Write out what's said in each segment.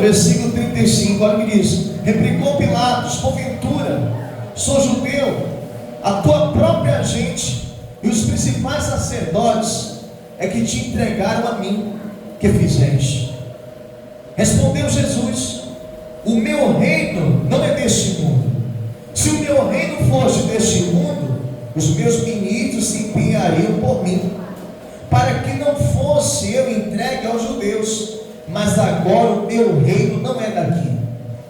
versículo 35, olha o que diz: replicou Pilatos: porventura sou judeu, a tua própria gente e os principais sacerdotes é que te entregaram a mim, que fizeste? Respondeu Jesus: o meu reino não é deste mundo. Se o meu reino fosse deste mundo, os meus ministros se empenhariam por mim, para que não fosse eu entregue aos judeus. Mas agora o meu reino não é daqui.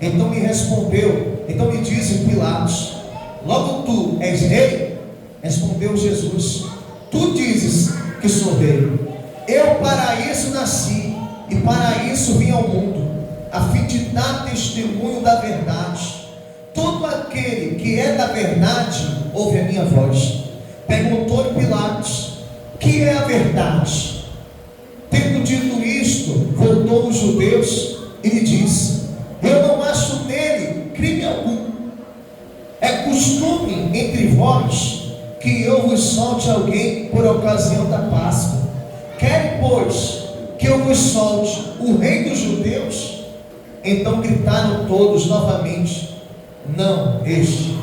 Então me disse Pilatos: logo tu és rei? Respondeu Jesus: tu dizes que sou rei. Eu para isso nasci, e para isso vim ao mundo, a fim de dar testemunho da verdade. Todo aquele que é da verdade ouve a minha voz. Perguntou-lhe Pilatos: que é a verdade? Tendo dito isto, voltou os judeus e lhe disse: eu não acho nele crime algum. É costume entre vós que eu vos solte alguém por ocasião da Páscoa. Quer, pois, que eu vos solte o rei dos judeus? Então gritaram todos novamente: não este,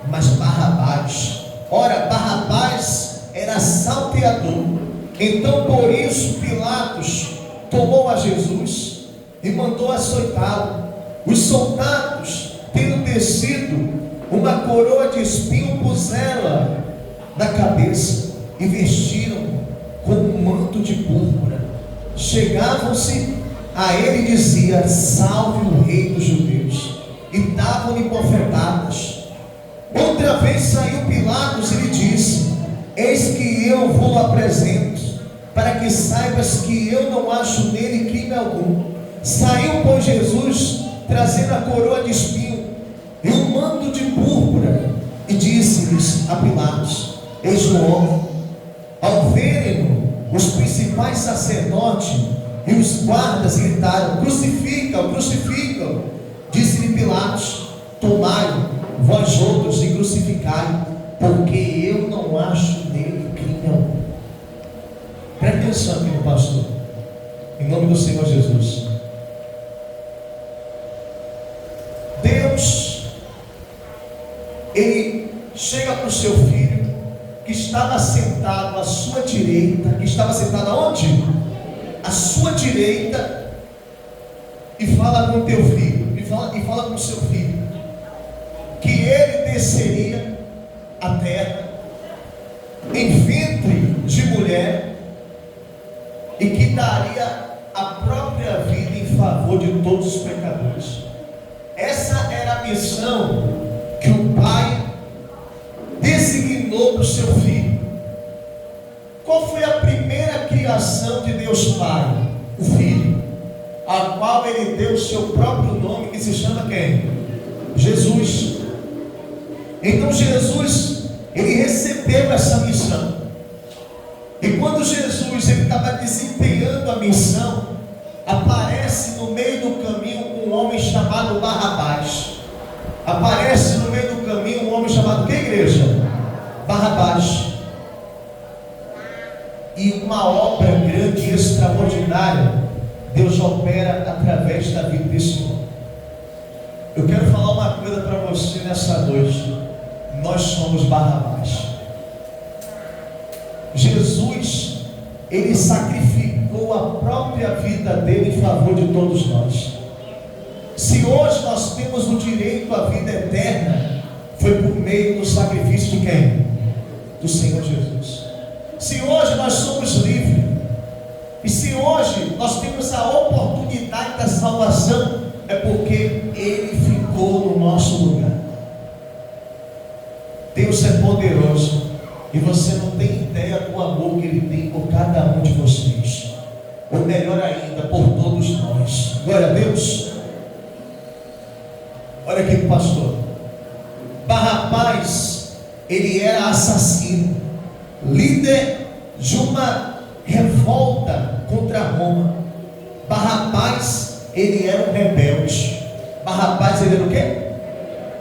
mas Barrabás. Ora, Barrabás era salteador. Então por isso Pilatos tomou a Jesus e mandou açoitá-lo. Os soldados, tendo tecido uma coroa de espinho, puseram na cabeça e vestiram com um manto de púrpura. Chegavam-se a ele e dizia: salve o rei dos judeus, e davam-lhe bofetadas. Outra vez saiu Pilatos e lhe disse: eis que eu vou apresento, para que saibas que eu não acho nele crime algum. Saiu, pois, Jesus, trazendo a coroa de espinho e um manto de púrpura, e disse-lhes a Pilatos: eis o homem. Ao verem-no, os principais sacerdotes e os guardas gritaram: crucificam, crucificam. Disse-lhe Pilatos: tomai-o, vós outros, e crucificai, porque eu não acho nele crime algum. Preste atenção aqui no pastor, em nome do Senhor Jesus. Deus, Ele chega para o seu filho, que estava sentado à sua direita, que estava sentado aonde? À sua direita, e fala com o teu filho, e fala com o seu filho, que ele desceria à terra, em ventre de mulher, e que daria a própria vida em favor de todos os pecadores. Essa era a missão que o Pai designou para o seu filho. Qual foi a primeira criação de Deus Pai? O Filho, a qual Ele deu o seu próprio nome, que se chama quem? Jesus. Então Jesus, Ele recebeu essa missão. E quando Jesus estava desempenhando a missão, aparece no meio do caminho um homem chamado Barrabás. Aparece no meio do caminho um homem chamado, que igreja? Barrabás. E uma obra grande e extraordinária Deus opera através da vida desse homem. Eu quero falar uma coisa para você nessa noite. Nós somos Barrabás. Jesus, Ele sacrificou a própria vida dele em favor de todos nós. Se hoje nós temos o direito à vida eterna, foi por meio do sacrifício de quem? Do Senhor Jesus. Se hoje nós somos livres, e se hoje nós temos a oportunidade da salvação, é porque Ele ficou no nosso lugar. Deus é poderoso. E você não tem ideia do amor que Ele tem por cada um de vocês. Ou melhor ainda, por todos nós. Glória a Deus. Olha aqui, pastor. Barrabás, ele era assassino, líder de uma revolta contra Roma. Barrabás, ele era um rebelde. Barrabás, ele era o quê?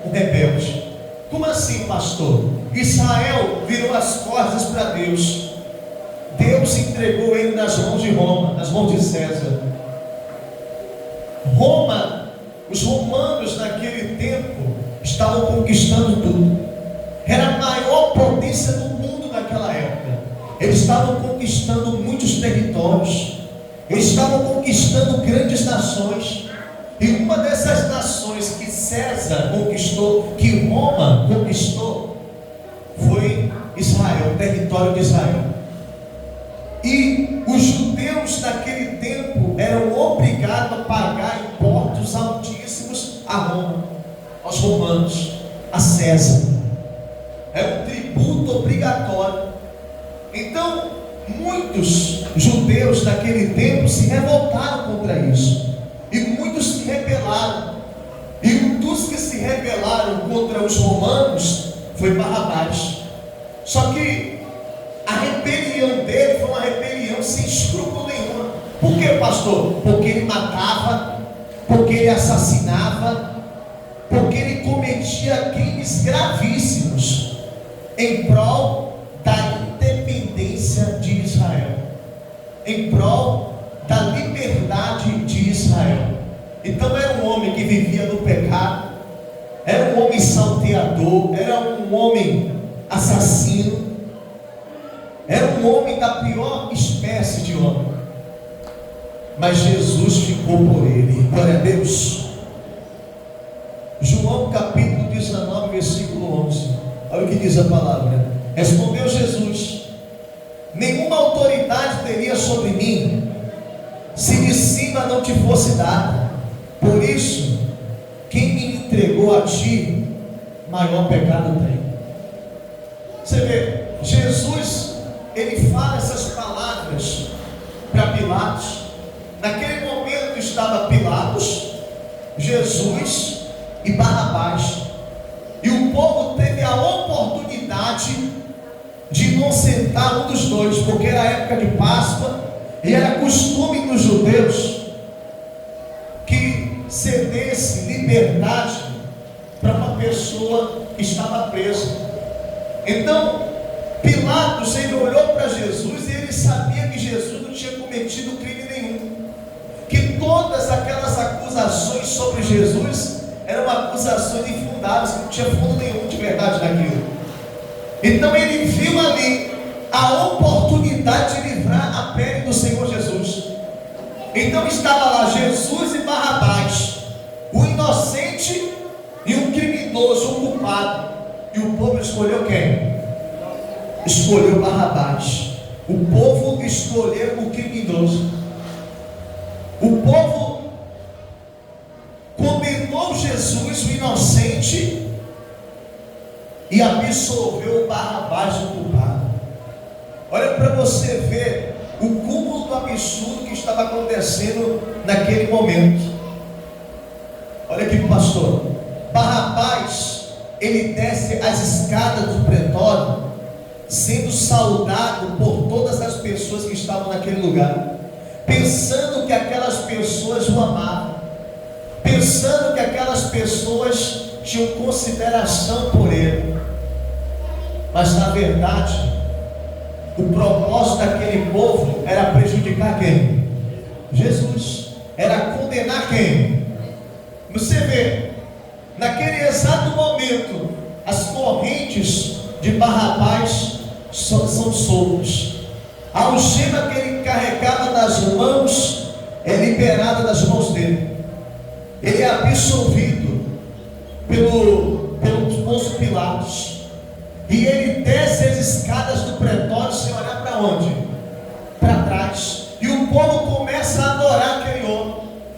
Um rebelde. Como assim, pastor? Israel virou as costas para Deus. Deus entregou ele nas mãos de Roma, nas mãos de César. Roma, os romanos naquele tempo estavam conquistando tudo. Era a maior potência do mundo naquela época. Eles estavam conquistando muitos territórios. Eles estavam conquistando grandes nações. E uma dessas nações que César conquistou, que Roma conquistou, foi Israel, o território de Israel. E os judeus naquele tempo eram obrigados a pagar impostos altíssimos a Roma, aos romanos, a César. É um tributo obrigatório. Então, muitos judeus naquele tempo se revoltaram contra isso. E muitos se rebelaram. E um dos que se rebelaram contra os romanos foi Barrabás. Só que a rebelião dele foi uma rebelião sem escrúpulo nenhum. Por que, pastor? Porque ele matava, porque ele assassinava, porque ele cometia crimes gravíssimos em prol da independência de Israel, em prol da liberdade de Israel. Então era um homem que vivia no pecado, era um homem salteador, era um homem assassino, era um homem da pior espécie de homem. Mas Jesus ficou por ele. Glória a Deus. João capítulo 19, versículo 11. Olha o que diz a palavra. Respondeu Jesus: nenhuma autoridade teria sobre mim, se de cima não te fosse dada. Por isso, quem me entregou a ti, maior pecado tem. Você vê, Jesus, ele fala essas palavras para Pilatos. Naquele momento estava Pilatos, Jesus e Barrabás. E o povo teve a oportunidade de inocentar um dos dois, porque era a época de Páscoa e era costume dos judeus que cedesse liberdade para uma pessoa que estava presa. Então Pilatos, ele olhou para Jesus e ele sabia que Jesus não tinha cometido crime nenhum, que todas aquelas acusações sobre Jesus eram acusações infundadas, que não tinha fundo nenhum de verdade naquilo. Então ele viu ali a oportunidade de livrar a pele do Senhor Jesus. Então estava lá Jesus e Barrabás, o inocente e um criminoso, um culpado. E o povo escolheu quem? Escolheu Barrabás. O povo escolheu o criminoso. O povo condenou Jesus, o inocente, e absolveu Barrabás, o culpado. Olha para você ver o cúmulo do absurdo que estava acontecendo naquele momento. Olha aqui, pastor. Barrabás, ele desce as escadas do pretório, sendo saudado por todas as pessoas que estavam naquele lugar, pensando que aquelas pessoas o amavam, pensando que aquelas pessoas tinham consideração por ele. Mas na verdade, o propósito daquele povo era prejudicar quem? Jesus. Era condenar quem? Você vê, naquele exato momento, as correntes de Barrabás são soltas. A algema que ele carregava nas mãos é liberada das mãos dele. Ele é absolvido pelo Pôncio Pilatos. E ele desce as escadas do pretório sem olhar para onde? Para trás. E o povo começa a adorar aquele homem.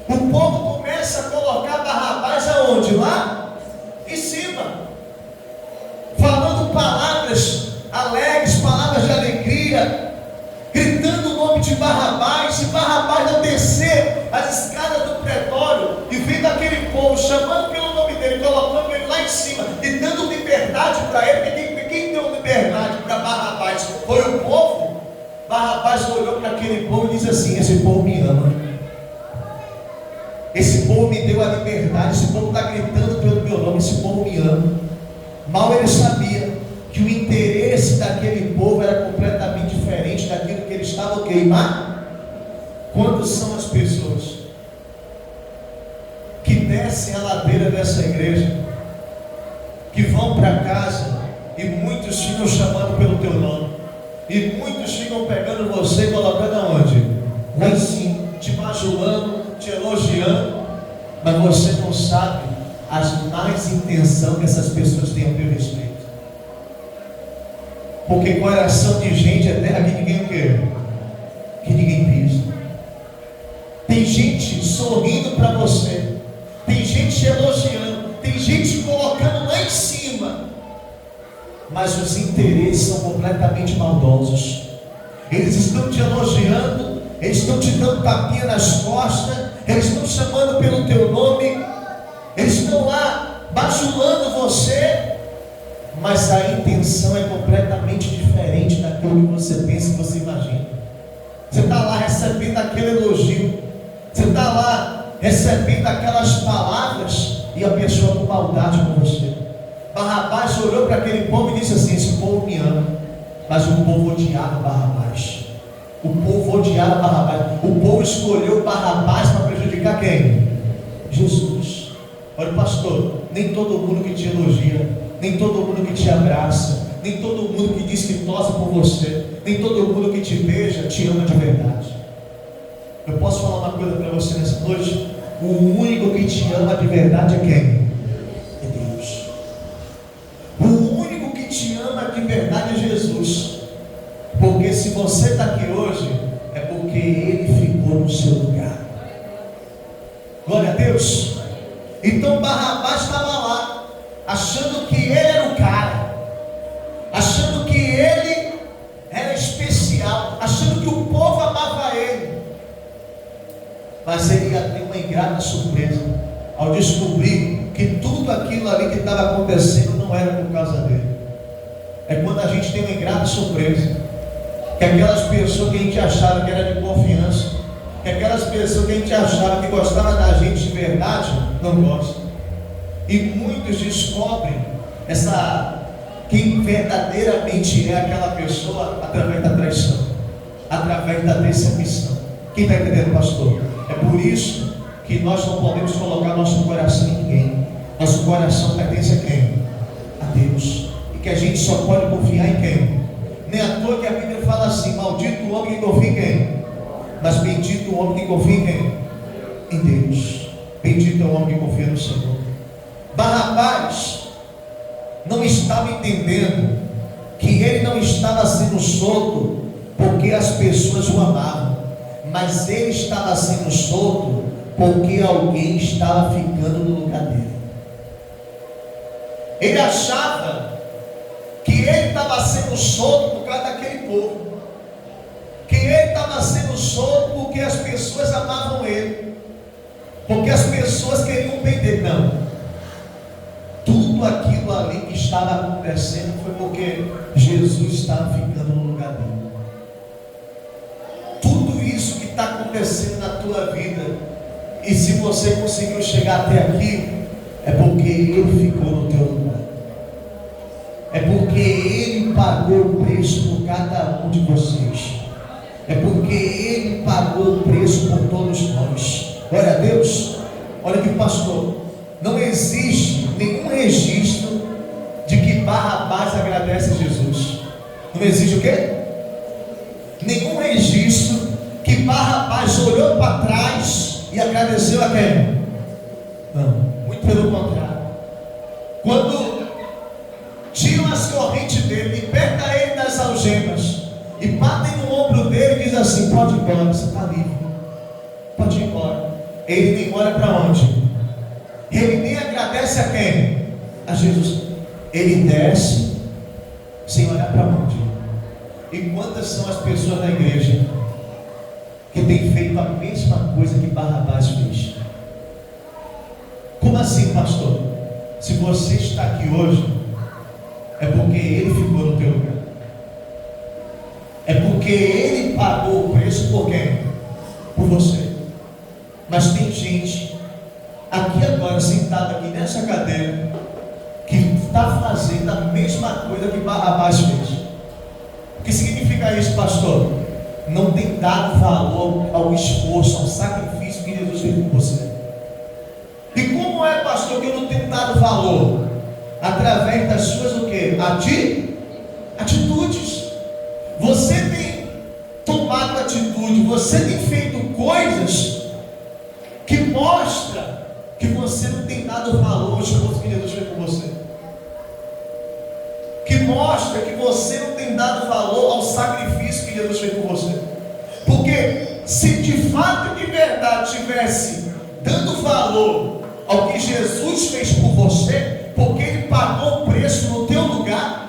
O povo começa a colocar Barrabás aonde? Lá em cima, falando palavras alegres, palavras de alegria, gritando o nome de Barrabás. E Barrabás, ao descer as escadas do pretório e vendo aquele povo chamando pelo nome dele, colocando ele lá em cima e dando liberdade para ele. Quem deu liberdade para Barrabás foi o povo. Barrabás olhou para aquele povo e disse assim: esse povo me ama, esse povo me deu a liberdade, esse povo está gritando pelo meu nome, esse povo me ama. Mal ele sabia que o interesse daquele povo era completamente diferente daquilo que ele estava queimando. Quantas são as pessoas descem a ladeira dessa igreja, que vão para casa e muitos ficam chamando pelo teu nome, e muitos ficam pegando você e colocando aonde? Lá em cima, te bajulando, te elogiando, mas você não sabe as más intenções que essas pessoas têm a teu respeito. Porque coração de gente é terra que ninguém o quê? Que ninguém pisa. Tem gente sorrindo para você, tem gente te elogiando, tem gente te colocando lá em cima, mas os interesses são completamente maldosos. Eles estão te elogiando, eles estão te dando tapinha nas costas, eles estão chamando pelo teu nome, eles estão lá bajulando você, mas a intenção é completamente diferente daquilo que você pensa e você imagina. Você está lá recebendo aquele elogio, você está lá recebendo aquelas palavras, e a pessoa com maldade com você. Barrabás olhou para aquele povo e disse assim: esse povo me ama. Mas o povo odiava Barrabás. O povo odiava Barrabás. O povo escolheu Barrabás para prejudicar quem? Jesus. Olha, pastor, nem todo mundo que te elogia, nem todo mundo que te abraça, nem todo mundo que diz que torce por você, nem todo mundo que te beija te ama de verdade. Eu posso falar uma coisa para você nessa noite? O único que te ama de verdade é quem? É Deus. O único que te ama de verdade é Jesus. Porque se você está aqui hoje, é porque Ele ficou no seu lugar. Glória a Deus. Então Barrabás estava lá, achando que ele era o cara, achando que ele era especial, achando que o povo amava ele. Mas ele ia ter uma ingrata surpresa ao descobrir que tudo aquilo ali que estava acontecendo não era por causa dele. É quando a gente tem uma ingrata surpresa, que aquelas pessoas que a gente achava que era de confiança, que aquelas pessoas que a gente achava que gostava da gente de verdade, não gostam. E muitos descobrem quem verdadeiramente é aquela pessoa através da traição, através da decepção. Quem está entendendo, pastor? É por isso que nós não podemos colocar nosso coração em ninguém. Nosso coração pertence a quem? A Deus. E que a gente só pode confiar em quem? Nem à toa que a Bíblia fala assim: maldito o homem que confia em quem? Mas bendito o homem que confia em quem? Em Deus. Bendito é o homem que confia no Senhor. Barrabás não estava entendendo que ele não estava sendo solto porque as pessoas o amavam, mas ele estava sendo solto porque alguém estava ficando no lugar dele. Ele achava que ele estava sendo solto por causa daquele povo, que ele estava sendo solto porque as pessoas amavam ele, porque as pessoas queriam o bem dele. Não. Tudo aquilo ali que estava acontecendo foi porque Jesus estava ficando no lugar dele. Tudo isso que está acontecendo na tua vida, e se você conseguiu chegar até aqui, é porque Ele ficou no teu lugar. É porque Ele pagou o preço por cada um de vocês. É porque Ele pagou o preço por todos nós. Glória a Deus. Olha aqui, pastor, não existe nenhum registro de que Barrabás agradece a Jesus. Não existe o quê? Nenhum registro que Barrabás olhou para trás e agradeceu a quem? Não, muito pelo contrário. Quando tiram as correntes dele, libertam ele das algemas e batem no ombro dele e dizem assim: pode ir embora, você está livre, pode ir embora. Ele nem olha para onde? Ele nem agradece a quem? A Jesus. Ele desce sem olhar para onde. E quantas são as pessoas na igreja que têm feito a mesma coisa que Barrabás fez? Como assim, pastor? Se você está aqui hoje, é porque Ele ficou no teu lugar. É porque Ele pagou o preço por quem? Por você. Mas tem gente aqui agora, sentado aqui nessa cadeira, que está fazendo a mesma coisa que Barrabás fez. O que significa isso, pastor? Não tem dado valor ao esforço, ao sacrifício que Jesus fez por você. E como dado valor? Através das suas o quê? Atitudes. Você tem tomado atitude, você tem feito coisas que mostra que você não tem dado valor ao esforço que Jesus fez por você. Que mostra que você não tem dado valor ao sacrifício que Jesus fez por você. Porque se de fato, de verdade, tivesse dando valor ao que Jesus fez por você, porque Ele pagou o preço no teu lugar,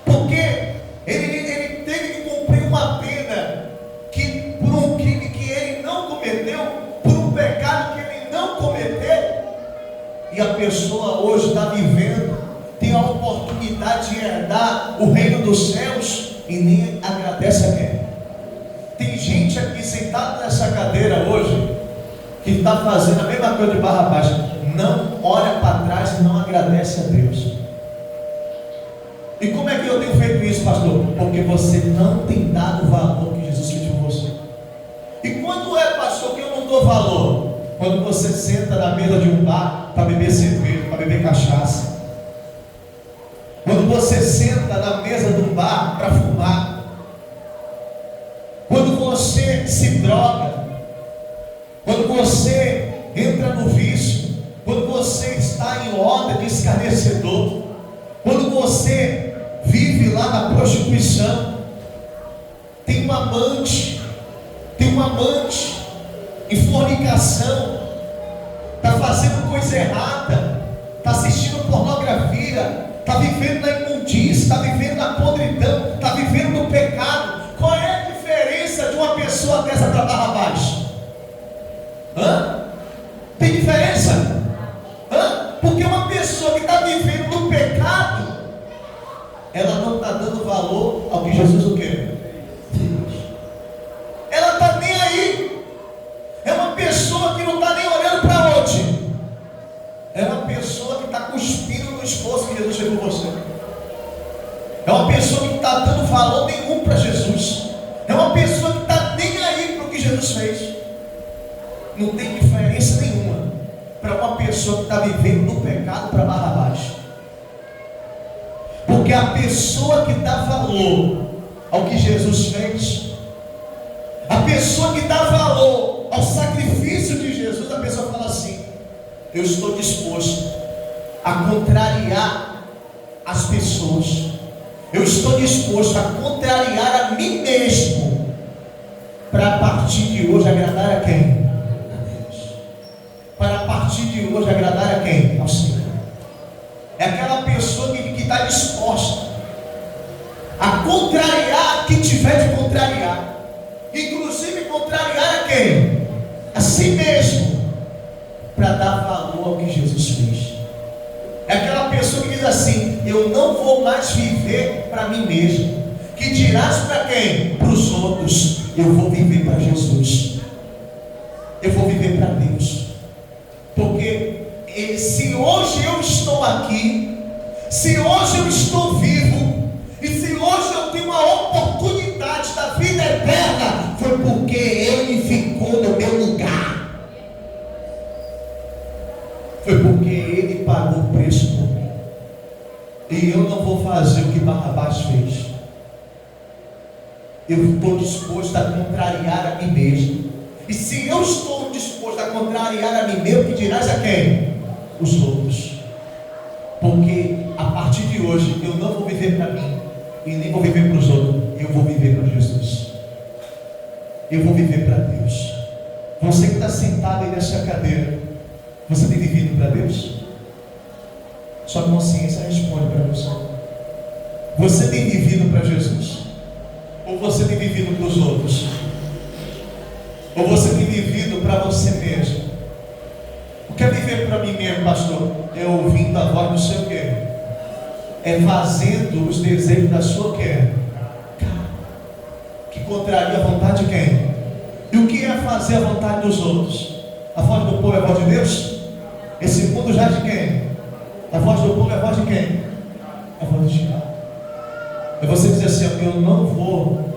porque Ele teve que cumprir uma pena que por um crime que Ele não cometeu, por um pecado que Ele não cometeu, e a pessoa hoje está vivendo, tem a oportunidade de herdar o reino dos céus e nem agradece a quem? Tem gente aqui sentado nessa cadeira hoje que está fazendo a mesma coisa de barra baixa, não olha para trás e não agradece a Deus. E como é que eu tenho feito isso, pastor? Porque você não tem dado o valor que Jesus fez por você. E quando é, pastor, que eu não dou valor? Quando você senta na mesa de um bar para beber cerveja, para beber cachaça. Quando você senta na mesa de um bar para fumar. Quando você se droga. Quando você entra no vício. Quando você está em onda de escarnecedor. Quando você vive lá na prostituição. Tem um amante em fornicação, está fazendo coisa errada, está assistindo pornografia, está vivendo na imundícia, está vivendo na podridão, está vivendo no pecado. Qual é a diferença de uma pessoa dessa para barra baixa? Tem diferença? Porque uma pessoa que está vivendo no pecado, ela não está dando valor ao que Jesus o quê? Ela está nem aí. É uma pessoa que não está nem olhando para onde. É uma pessoa que está cuspindo no esforço que Jesus fez por você. É uma pessoa que não está dando valor nenhum para Jesus. É uma pessoa que está nem aí para o que Jesus fez. Não tem diferença nenhuma para uma pessoa que está vivendo no pecado para barra baixa. Porque a pessoa que dá valor ao que Jesus fez, a pessoa que dá valor ao sacrifício de Jesus, a pessoa fala assim: eu estou disposto a contrariar as pessoas, eu estou disposto a contrariar a mim mesmo, para a partir de hoje agradar a quem? A Deus. Para a partir de hoje agradar a quem? Ao Senhor. É aquela pessoa que está disposta a contrariar quem tiver de contrariar, inclusive contrariar a quem? A si mesmo, para dar valor ao que Jesus fez. É aquela pessoa que diz assim: eu não vou mais viver para mim mesmo. Que dirás para quem? Para os outros. Eu vou viver para Jesus. Eu vou viver para Deus. Porque se hoje eu estou aqui, se hoje eu estou vivo, e se hoje eu tenho uma oportunidade da vida eterna, foi porque Ele ficou no meu lugar. Foi porque Ele pagou o preço por mim. E eu não vou fazer o que Barrabás fez. Eu estou disposto a contrariar a mim mesmo. E se eu estou disposto a contrariar a mim mesmo, que dirás a quem? Os outros. Porque a partir de hoje eu não vou viver para mim e nem vou viver para os outros. Eu vou viver para Jesus. Eu vou viver para Deus. Você que está sentado aí nessa cadeira, você tem vivido para Deus? Sua consciência responde para você. Você tem vivido para Jesus? Ou você tem vivido para os outros? Ou você tem vivido para você mesmo? O que é viver para mim mesmo, pastor? É ouvindo a voz do seu quê? É fazendo os desejos da sua quê? Que contraria a vontade de quem? E o que é fazer a vontade dos outros? A voz do povo é a voz de Deus? Esse mundo já é de quem? A voz do povo é a voz de quem? É a voz de Deus. É você dizer assim: eu não vou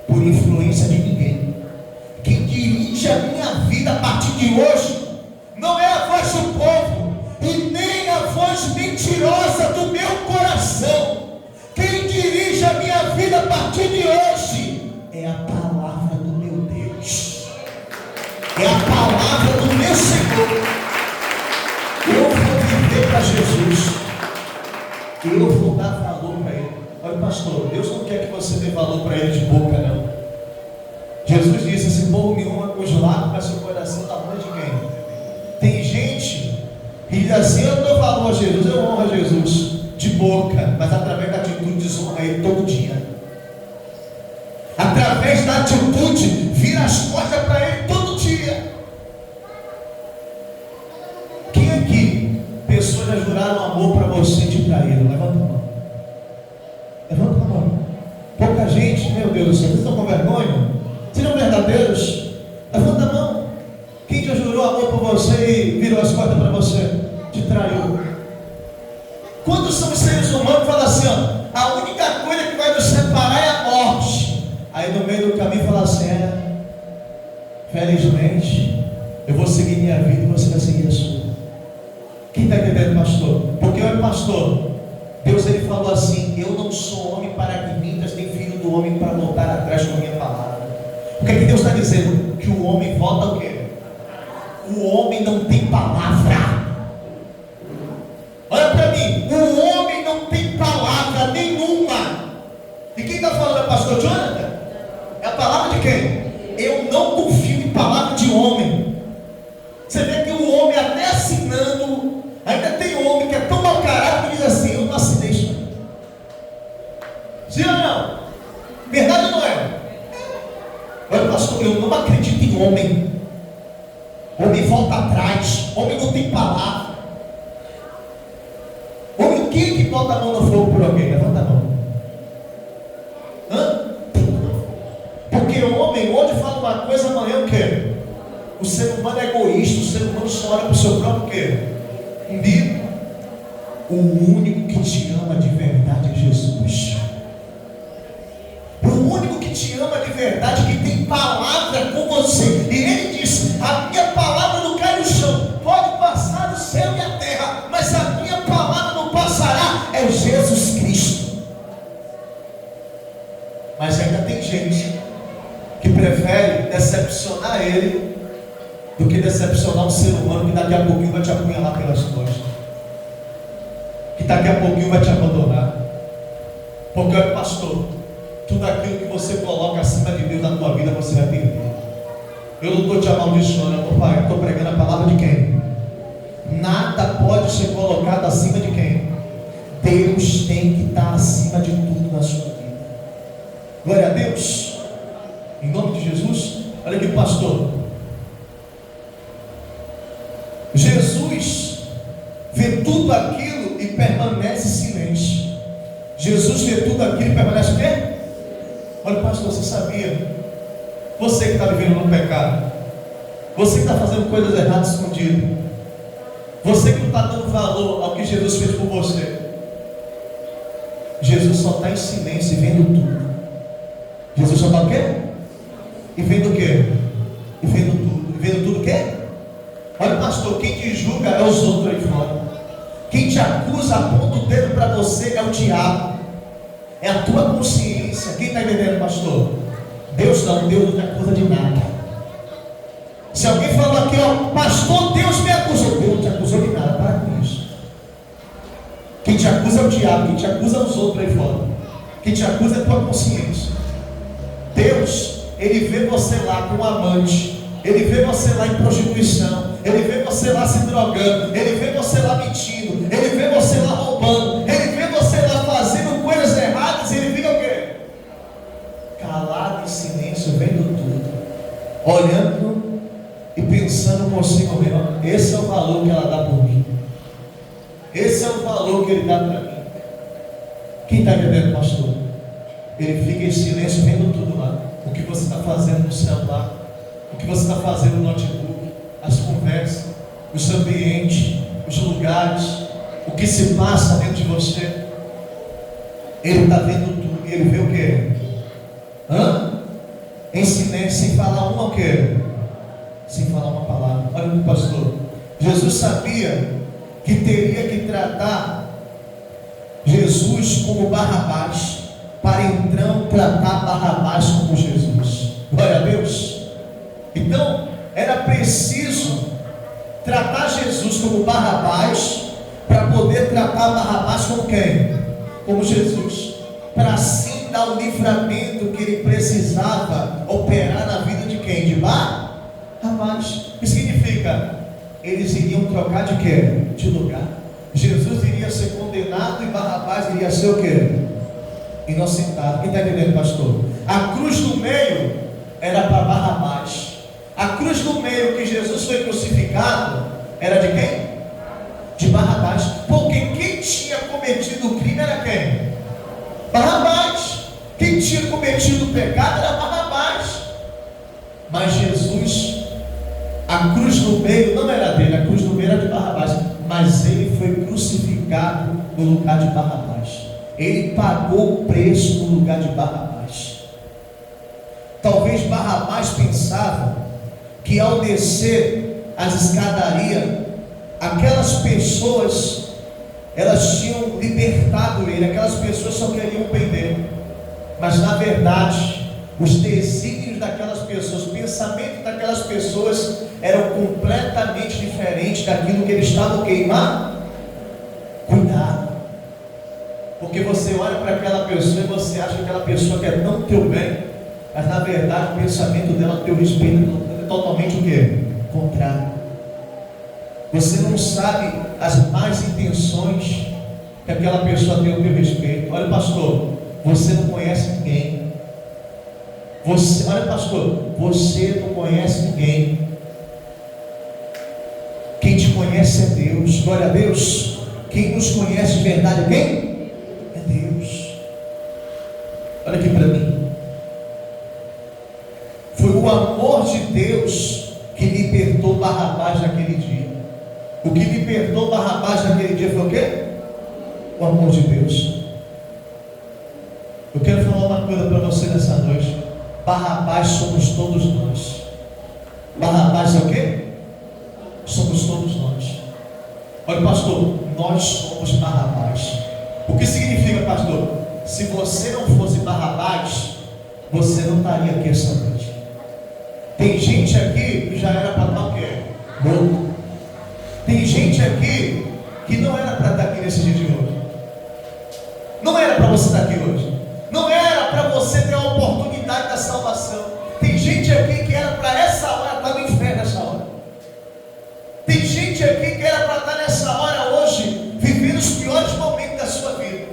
por influência de ninguém. Quem dirige a minha vida a partir de hoje não é a voz do povo e nem voz mentirosa do meu coração. Quem dirige a minha vida a partir de hoje é a palavra do meu Deus, é a palavra do meu Senhor. Eu vou viver para Jesus, eu vou dar valor para Ele. Olha, pastor, Deus não quer que você dê valor para Ele de boca, não. Jesus disse: esse povo me honra com os lábios, mas seu coração está longe de quem? Tem gente que diz assim: eu dou valor a Jesus, eu honro a Jesus de boca, mas através da atitude desonra Ele todo dia. Através da atitude vira as costas para Ele todo dia. Quem aqui, pessoas já juraram amor para você de traíram? Levanta a mão. Levanta a mão. Pouca gente, meu Deus do céu, vocês estão com vergonha? Sejam verdadeiros. Levanta a mão. Quem já jurou amor por você e virou as costas para você? Te traiu. Quantos são os seres humanos que falam assim, ó, a única coisa que vai nos separar é a morte. Aí no meio do caminho fala assim: felizmente eu vou seguir minha vida e você vai seguir a sua. Quem está entendendo, pastor? Porque olha, pastor, Deus ele falou assim: eu não sou homem para que mintas, nem filho do homem para voltar atrás com a minha palavra. O que é que Deus está dizendo? Que o homem volta o quê? O homem não tem palavra. Olha para mim, o homem não tem palavra nenhuma. E quem está falando é o pastor Jonathan? É a palavra de quem? Eu não confio em palavra de homem. Você vê que o homem até assinando, ainda tem homem que é tão mau caráter que diz assim: eu não assinei isso. Sim ou não? Verdade ou não é? Olha, pastor, eu não acredito em homem. Homem volta atrás. Homem não tem palavra. Homem, quem que bota a mão no fogo por alguém? Levanta a mão. Hã? Porque o homem hoje fala uma coisa, amanhã o quê? O ser humano é egoísta. O ser humano só olha para o seu próprio quê? Umbigo. O único que te ama de verdade é Jesus. O único que te ama de verdade, que tem palavra com você. E ele diz: a minha palavra não cai no chão. Pode passar o céu e a terra, mas a minha palavra não passará. É Jesus Cristo. Mas ainda tem gente que prefere decepcionar Ele do que decepcionar um ser humano que daqui a pouquinho vai te apunhalar pelas costas, que daqui a pouquinho vai te abandonar. Porque, pastor, tudo aquilo que você coloca acima de Deus na tua vida, você vai perder. Eu não estou te amaldiçoando, pai, eu estou pregando a palavra de quem? Nada pode ser colocado acima de quem? Deus tem que estar acima de tudo na sua vida. Glória a Deus. Em nome de Jesus. Olha aqui, pastor. Jesus vê tudo aquilo e permanece em silêncio. Jesus vê tudo aquilo e permanece o quê? Olha, pastor, você sabia? Você que está vivendo no pecado, você que está fazendo coisas erradas escondido, você que não está dando valor ao que Jesus fez por você, Jesus só está em silêncio e vendo tudo. Jesus só está o quê? E vendo o quê? E vendo tudo. E vendo tudo o quê? Olha, pastor, quem te julga é os outros aí fora. Quem te acusa, aponta o dedo para você, é o diabo. É a tua consciência. Quem está entendendo, pastor? Deus não te acusa de nada. Se alguém falou aqui, ó, pastor, Deus me acusou. Deus não te acusou de nada, para com isso. Quem te acusa é o diabo, quem te acusa é os outros aí fora. Quem te acusa é a tua consciência. Deus, Ele vê você lá com um amante, Ele vê você lá em prostituição, Ele vê você lá se drogando, Ele vê você lá mentindo, Ele vê você lá roubando, Ele vê você lá fazendo coisas erradas, e Ele fica o quê? Calado em silêncio, vendo tudo, olhando e pensando consigo mesmo: esse é o valor que ela dá por mim, esse é o valor que Ele dá para mim. Quem está entendendo, pastor? Ele fica em silêncio vendo tudo lá. O que você está fazendo no celular, o que você está fazendo no notebook, as conversas, os ambientes, os lugares, o que se passa dentro de você. Ele está vendo tudo. E ele vê o quê? Em silêncio, sem falar uma o quê? Sem falar uma palavra. Olha o pastor. Jesus sabia que teria que tratar Jesus como Barrabás, para então tratar Barrabás como Jesus. Glória a Deus. Então era preciso tratar Jesus como Barrabás, para poder tratar Barrabás como quem? Como Jesus, para assim dar o livramento que ele precisava operar na vida de quem? De Barrabás. O que significa? Eles iriam trocar de quê? De lugar. Jesus iria ser condenado e Barrabás iria ser o quê? Inocentado. Quem está entendendo, pastor? A cruz do meio era para Barrabás. A cruz do meio que Jesus foi crucificado era de quem? De Barrabás. Porque quem tinha cometido o crime era quem? Barrabás. Quem tinha cometido o pecado era Barrabás. Mas Jesus, a cruz do meio não era dele, a cruz do meio era de Barrabás. Mas ele foi crucificado no lugar de Barrabás. Ele pagou o preço no lugar de Barrabás. Talvez Barrabás pensava que ao descer as escadarias, aquelas pessoas, elas tinham libertado ele, aquelas pessoas só queriam prender. Mas na verdade, os desígnios daquelas pessoas, o pensamento daquelas pessoas eram completamente diferentes daquilo que eles estavam queimando. Cuidado, porque você olha para aquela pessoa e você acha que aquela pessoa quer tão teu bem, mas na verdade o pensamento dela a teu respeito é totalmente o quê? Contrário. Você não sabe as más intenções que aquela pessoa tem ao teu respeito. Olha, pastor, você não conhece ninguém. Olha, pastor, você não conhece ninguém. Quem te conhece é Deus. Glória a Deus. Quem nos conhece de verdade é quem? É Deus. Olha aqui para mim. Foi o amor de Deus que libertou Barrabás naquele dia. O que libertou Barrabás naquele dia foi o quê? O amor de Deus. Eu quero falar uma coisa para você nessa noite. Barrabás somos todos nós. Barrabás é o quê? Somos todos nós. Olha, pastor, nós somos Barrabás. O que significa, pastor? Se você não fosse Barrabás, você não estaria aqui essa noite. Tem gente aqui que já era para estar o quê? Morto. Tem gente aqui que não era para estar aqui nesse dia de hoje. Não era para você estar aqui hoje. Não era para você ter a oportunidade da salvação. Tem gente aqui que era para essa hora estar no inferno nessa hora. Tem gente aqui que era para estar nessa hora hoje, vivendo os piores momentos da sua vida.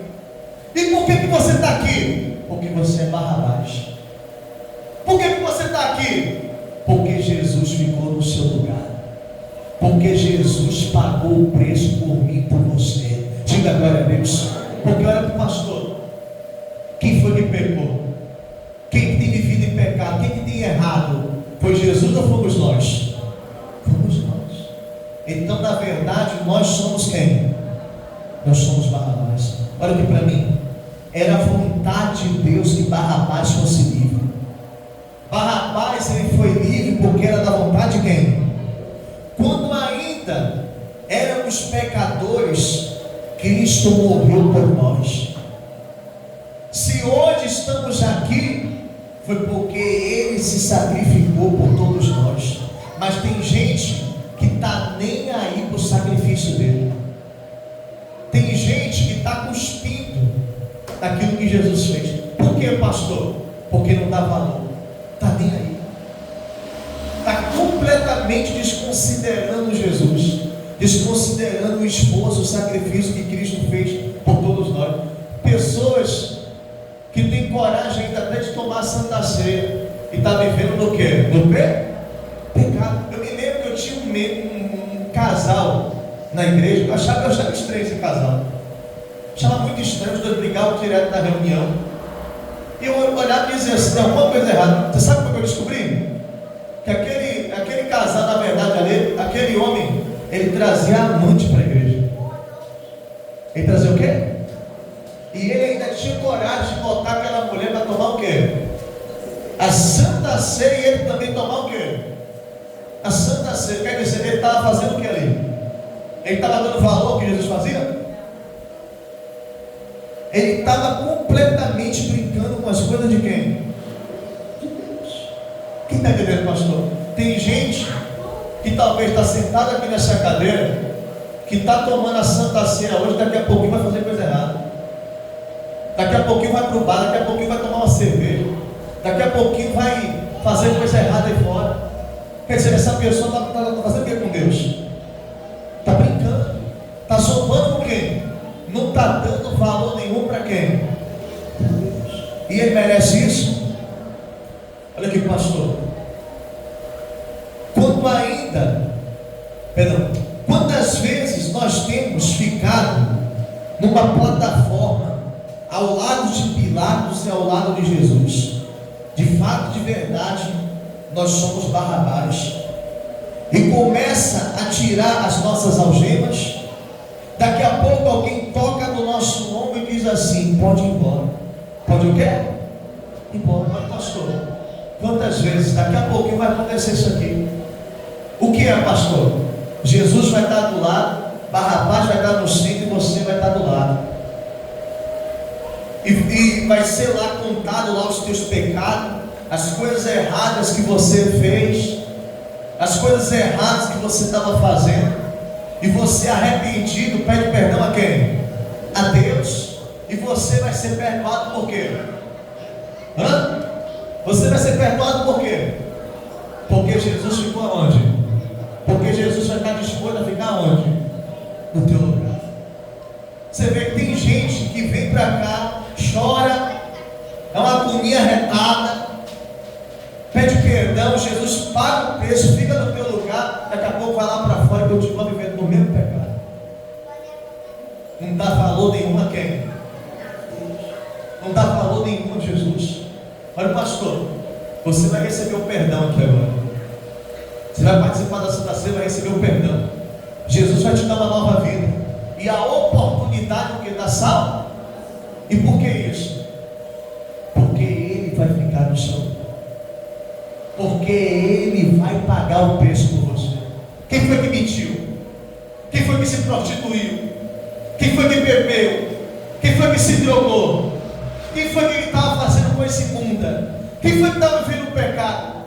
E por que você está aqui? Porque você é Barrabás. Por que você está aqui? Porque Jesus ficou no seu lugar. Porque Jesus pagou o preço por mim e por você. Diga glória a Deus. Porque olha para o pastor. Quem foi que pecou? Quem tem vivido em pecado? Quem que tem errado? Foi Jesus ou fomos nós? Fomos nós. Então na verdade nós somos quem? Nós somos Barrabás. Olha aqui para mim. Era a vontade de Deus que Barrabás fosse livre. Barrabás ele foi livre porque era da vontade de quem? Quando ainda éramos pecadores, Cristo morreu por nós. Se hoje estamos aqui, foi porque Ele se sacrificou por todos nós. Mas tem gente que está nem aí para o sacrifício dele. Tem gente que está cuspindo daquilo que Jesus fez. Por que, pastor? Porque não dá valor. Está nem aí. Está completamente desconsiderando Jesus, desconsiderando o esforço, o sacrifício que Cristo fez por todos nós. Pessoas que têm coragem ainda até de tomar a Santa Ceia e está vivendo no quê? No pecado. Eu me lembro que eu tinha um casal na igreja. Eu achava estranho esse casal. Achava muito estranho, os dois brigavam direto na reunião. E eu olhava e dizia assim, tem alguma coisa errada. Você sabe como eu descobri? Que aquele casal, na verdade, ali, aquele homem, ele trazia amante para a igreja. Ele trazia o quê? E ele ainda tinha coragem de botar aquela mulher para tomar o quê? A Santa Ceia, e ele também tomar o quê? A Santa Ceia. Quer dizer, ele estava fazendo o que ali? Ele Ele estava dando valor ao que Jesus fazia? Ele estava completamente brincando com as coisas de quem? De Deus. Quem está entendendo, pastor? Tem gente que talvez está sentado aqui nessa cadeira, que está tomando a Santa Ceia hoje, daqui a pouquinho vai fazer coisa errada. Daqui a pouquinho vai para o bar, daqui a pouquinho vai tomar uma cerveja, daqui a pouquinho vai fazer coisa errada aí fora. Quer dizer, essa pessoa está fazendo o que com Deus? Está brincando, está zombando com quem? Não está dando valor nenhum para quem? Deus. E ele merece isso? Olha aqui, pastor. Quantas vezes nós temos ficado numa plataforma ao lado de Pilatos e ao lado de Jesus? De fato, de verdade, nós somos Barrabás, e começa a tirar as nossas algemas. Daqui a pouco alguém toca no nosso ombro e diz assim: pode ir embora. Pode o quê? Ir embora. Mas pastor, quantas vezes? Daqui a pouquinho vai acontecer isso aqui. O que é, pastor? Jesus vai estar do lado, Barrabás vai estar no centro e você vai estar do lado. E vai ser lá contado lá os teus pecados, as coisas erradas que você fez, as coisas erradas que você estava fazendo. E você, arrependido, pede perdão a quem? A Deus. E você vai ser perdoado por quê? Você vai ser perdoado por quê? Porque Jesus ficou aonde? Porque Jesus vai estar disposto a ficar onde? No teu lugar. Você vê que tem gente que vem para cá, chora, é uma agonia retada, pede perdão, Jesus paga o preço, fica no teu lugar, daqui a pouco vai lá para fora e continua vivendo no mesmo pecado. Não dá valor nenhum a quem? Não dá valor nenhum a Jesus. Olha, pastor, você vai receber o perdão aqui agora. Você vai participar da Santa Ceia, vai receber o perdão. Jesus vai te dar uma nova vida. E a oportunidade que dá salvo. E por que isso? Porque Ele vai ficar no seu lugar. Porque Ele vai pagar o preço por você. Quem foi que mentiu? Quem foi que se prostituiu? Quem foi que bebeu? Quem foi que se drogou? Quem foi que estava fazendo coisa imunda? Quem foi que estava vivendo o pecado?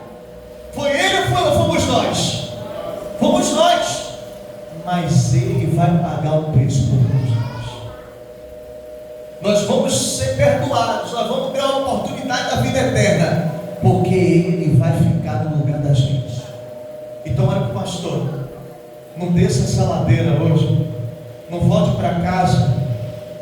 Foi ele ou fomos nós? Fomos nós. Mas Ele vai pagar o preço por nós. Nós vamos ser perdoados. Nós vamos ter a oportunidade da vida eterna. Porque Ele vai ficar no lugar da gente. Então olha para o pastor. Não desça essa ladeira hoje. Não volte para casa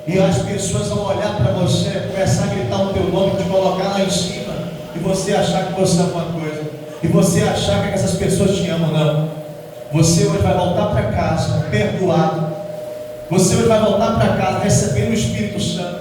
e as pessoas vão olhar para você, começar a gritar o teu nome, te colocar lá em cima, e você achar que você é alguma coisa, e você achar que essas pessoas te amam. Não. Você hoje vai voltar para casa perdoado. Você hoje vai voltar para casa recebendo o Espírito Santo.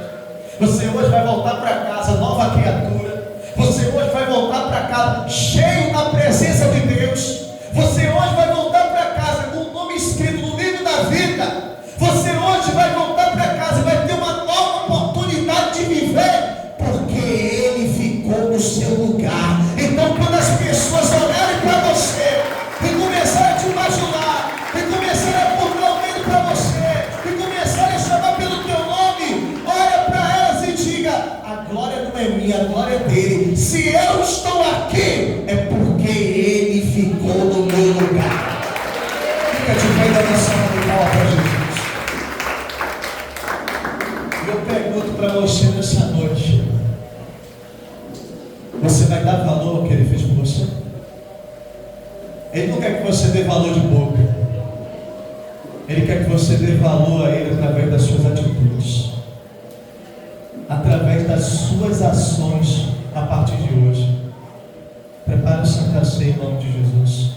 Você hoje vai voltar para casa nova criatura. Você hoje vai voltar para casa cheio da presença de Deus. Você hoje vai voltar para casa com o nome escrito no livro da vida. Você hoje vai voltar para casa e vai ter uma nova oportunidade de viver, porque Ele ficou no seu lugar. Então, quando as pessoas olharem para você e começarem a te bajular, e começarem a apontar o dedo para você, e começarem a chamar pelo teu nome, olha para elas e diga: a glória não é minha, a glória é dele. Se eu estou aqui, é porque Ele ficou no meu lugar. Fica de pé da nossa mão e fala para Jesus. Eu pergunto para você nessa noite: você vai dar valor ao que Ele fez por você? Ele não quer que você dê valor de boca. Ele quer que você dê valor a Ele através das suas atitudes, através das suas ações a partir de hoje. Prepare o Santa Ceia em nome de Jesus.